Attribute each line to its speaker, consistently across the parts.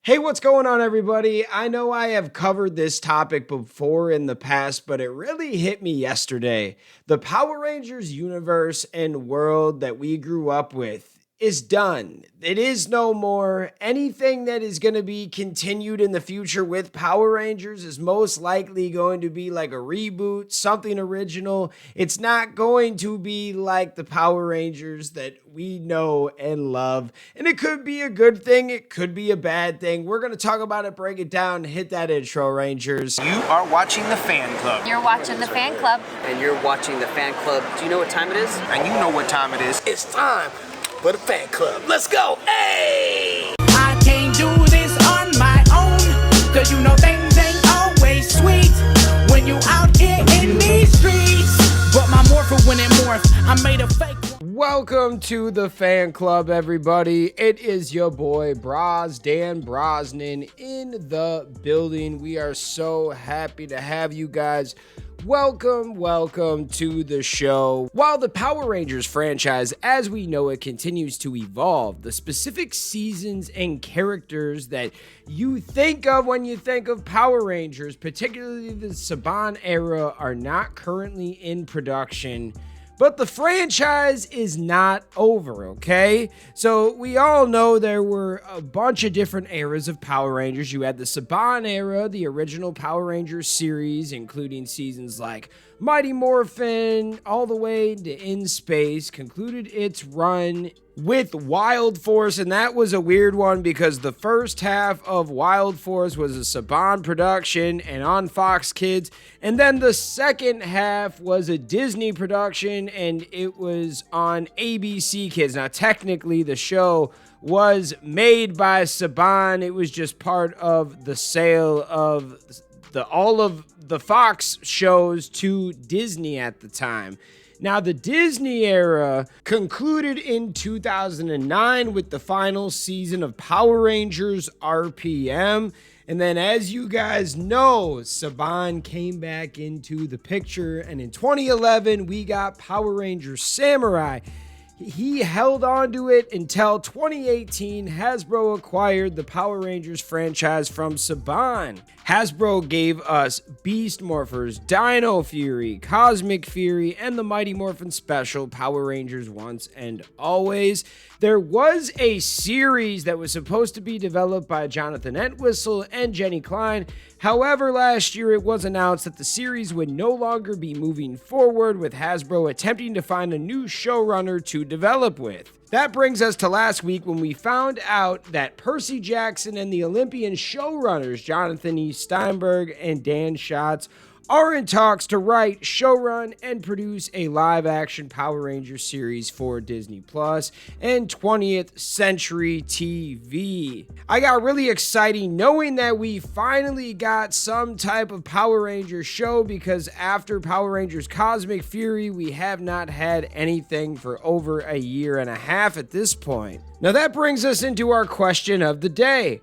Speaker 1: Hey, what's going on, everybody? I know I have covered this topic before in the past, but it really hit me yesterday. The Power Rangers universe and world that we grew up with is done. It is no more. Anything that is going to be continued in the future with Power Rangers is most likely going to be like a reboot, something original. It's not going to be like the Power Rangers that we know and love. And it could be a good thing, it could be a bad thing. We're going to talk about it, break it down, hit that intro, Rangers.
Speaker 2: You are watching the Fan Club.
Speaker 3: You're watching the Fan Club.
Speaker 4: And you're watching the Fan Club. Do you know what time it is?
Speaker 2: And you know what time it is.
Speaker 5: It's time for the Fan Club. Let's go. Hey!
Speaker 6: I can't do this on my own, cause you know things ain't always sweet when you out here in these streets. But my morpher, when it morphed, I made a fake.
Speaker 1: Welcome to the Fan Club, everybody. It is your boy Dan Brosnan in the building. We are so happy to have you guys. Welcome to the show. While the Power Rangers franchise, as we know it, continues to evolve, the specific seasons and characters that you think of when you think of Power Rangers, particularly the Saban era, are not currently in production. But the franchise is not over, okay? So we all know there were a bunch of different eras of Power Rangers. You had the Saban era, the original Power Rangers series, including seasons like Mighty Morphin, all the way to In Space, concluded its run with Wild Force, and that was a weird one because the first half of Wild Force was a Saban production and on Fox Kids, and then the second half was a Disney production and it was on ABC Kids. Now, technically, the show was made by Saban. It was just part of the sale of all of the Fox shows to Disney at the time. Now, the Disney era concluded in 2009 with the final season of Power Rangers RPM. And then, as you guys know, Saban came back into the picture. And in 2011, we got Power Rangers Samurai. He held on to it until 2018. Hasbro acquired the Power Rangers franchise from Saban. Hasbro gave us Beast Morphers, Dino Fury, Cosmic Fury, and the Mighty Morphin Special Power Rangers Once and Always. There was a series that was supposed to be developed by Jonathan Entwistle and Jenny Klein. However, last year it was announced that the series would no longer be moving forward, with Hasbro attempting to find a new showrunner to develop with. That brings us to last week when we found out that Percy Jackson and the Olympian showrunners Jonathan E. Steinberg and Dan Schatz are in talks to write, showrun, and produce a live-action Power Rangers series for Disney Plus and 20th Century TV. I got really excited knowing that we finally got some type of Power Rangers show, because after Power Rangers Cosmic Fury, we have not had anything for over a year and a half at this point. Now that brings us into our question of the day.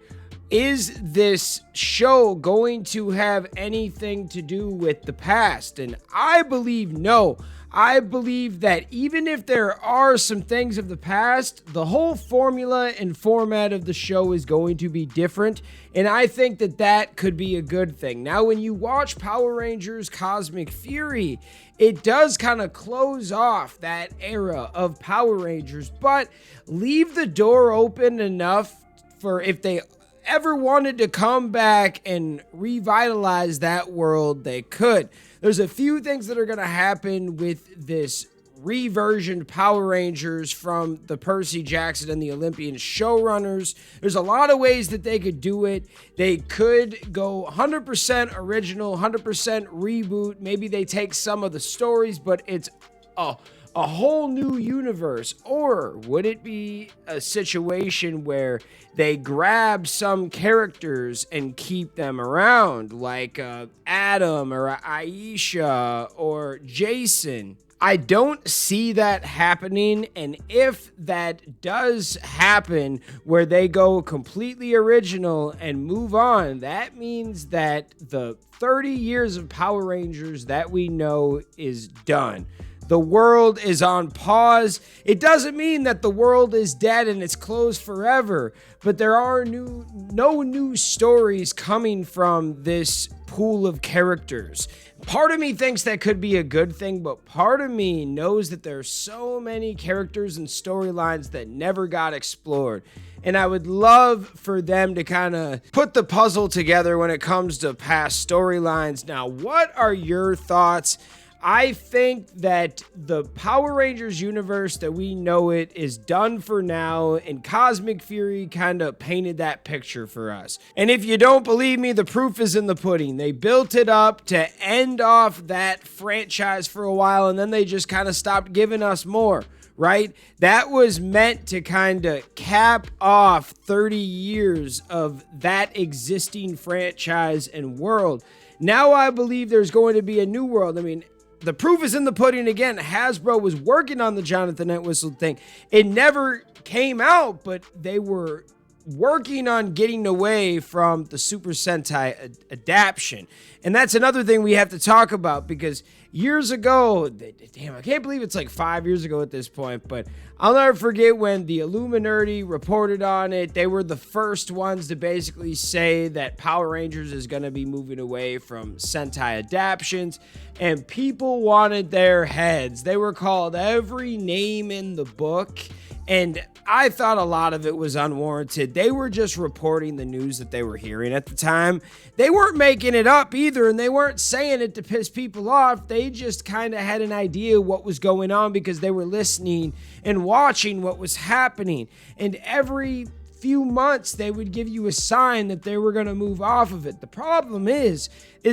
Speaker 1: Is this show going to have anything to do with the past? And I believe no. I believe that even if there are some things of the past, the whole formula and format of the show is going to be different. And I think that that could be a good thing. Now, when you watch Power Rangers Cosmic Fury, it does kind of close off that era of Power Rangers, but leave the door open enough for if they ever wanted to come back and revitalize that world, they could. There's a few things that are going to happen with this reversioned Power Rangers from the Percy Jackson and the Olympian showrunners. There's a lot of ways that they could do it. They could go 100% original, 100% reboot. Maybe they take some of the stories, but it's a whole new universe. Or would it be a situation where they grab some characters and keep them around, like Adam or Aisha or Jason? I don't see that happening, and if that does happen, where they go completely original and move on, that means that the 30 years of Power Rangers that we know is done. The world is on pause. It doesn't mean that the world is dead and it's closed forever, but there are no new stories coming from this pool of characters. Part of me thinks that could be a good thing, but part of me knows that there's so many characters and storylines that never got explored. And I would love for them to kind of put the puzzle together when it comes to past storylines. Now, what are your thoughts? I think that the Power Rangers universe that we know it is done for now, and Cosmic Fury kind of painted that picture for us. And if you don't believe me, the proof is in the pudding. They built it up to end off that franchise for a while, and then they just kind of stopped giving us more, right? That was meant to kind of cap off 30 years of that existing franchise and world. Now I believe there's going to be a new world. I mean, the proof is in the pudding again. Hasbro was working on the Jonathan Entwistle thing. It never came out, but they were working on getting away from the Super Sentai adaptation. And that's another thing we have to talk about, because years ago, damn, I can't believe it's like 5 years ago at this point, but I'll never forget when the Illuminati reported on it. They were the first ones to basically say that Power Rangers is going to be moving away from Sentai adaptations, and people wanted their heads. They were called every name in the book, and I thought a lot of it was unwarranted. They were just reporting the news that they were hearing at the time. They weren't making it up either, and they weren't saying it to piss people off. They just kind of had an idea what was going on because they were listening and watching what was happening. And every few months, they would give you a sign that they were going to move off of it. The problem is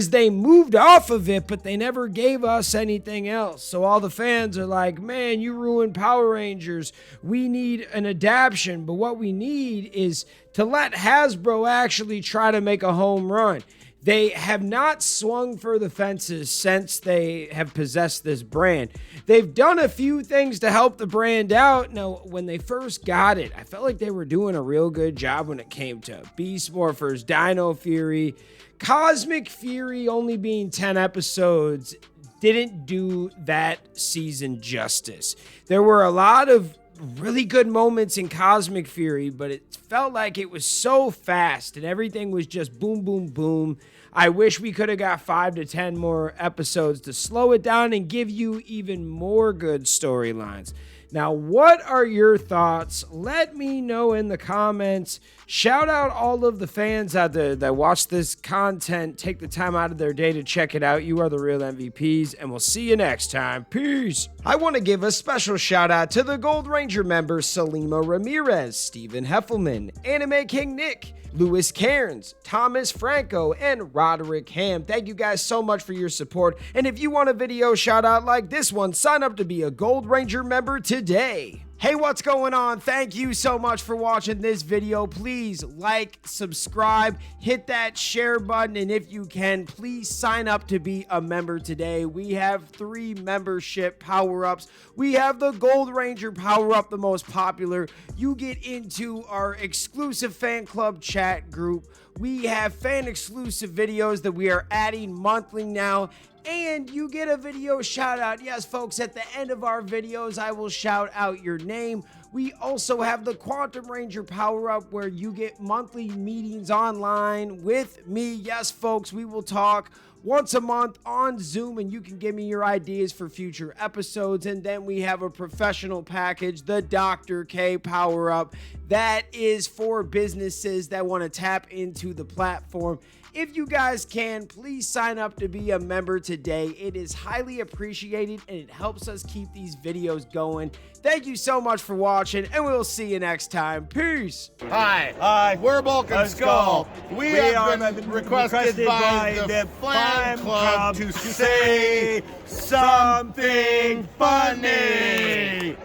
Speaker 1: they moved off of it, but they never gave us anything else. So all the fans are like, man, you ruined Power Rangers. We need an adaptation. But what we need is to let Hasbro actually try to make a home run. They have not swung for the fences since they have possessed this brand. They've done a few things to help the brand out. Now, when they first got it, I felt like they were doing a real good job when it came to Beast Morphers, Dino Fury. Cosmic Fury only being 10 episodes didn't do that season justice. There were a lot of really good moments in Cosmic Fury, but it felt like it was so fast and everything was just boom, boom, boom. I wish we could have got 5 to 10 more episodes to slow it down and give you even more good storylines. Now, what are your thoughts? Let me know in the comments. Shout out all of the fans out there that watch this content, take the time out of their day to check it out. You are the real MVPs, and we'll see you next time. Peace. I want to give a special shout out to the Gold Ranger members Salima Ramirez, Stephen Heffelman, Anime King Nick, Louis Cairns, Thomas Franco, and Roderick Ham. Thank you guys so much for your support. And if you want a video shout out like this one, sign up to be a Gold Ranger member today. Hey, what's going on? Thank you so much for watching this video. Please like, subscribe, hit that share button, and if you can, please sign up to be a member today. We have 3 membership power-ups. We have the Gold Ranger power-up, the most popular. You get into our exclusive fan club chat group. We have fan-exclusive videos that we are adding monthly now, and you get a video shout out. Yes, folks, at the end of our videos, I will shout out your name. We also have the Quantum Ranger Power Up, where you get monthly meetings online with me. Yes, folks, we will talk once a month on Zoom, and you can give me your ideas for future episodes. And then we have a professional package, the Dr. K Power Up, that is for businesses that want to tap into the platform. If you guys can, please sign up to be a member today. It is highly appreciated, and it helps us keep these videos going. Thank you so much for watching, and we'll see you next time. Peace.
Speaker 3: Hi, we're Bulk and Skull. We have been requested by the fan club to say something funny.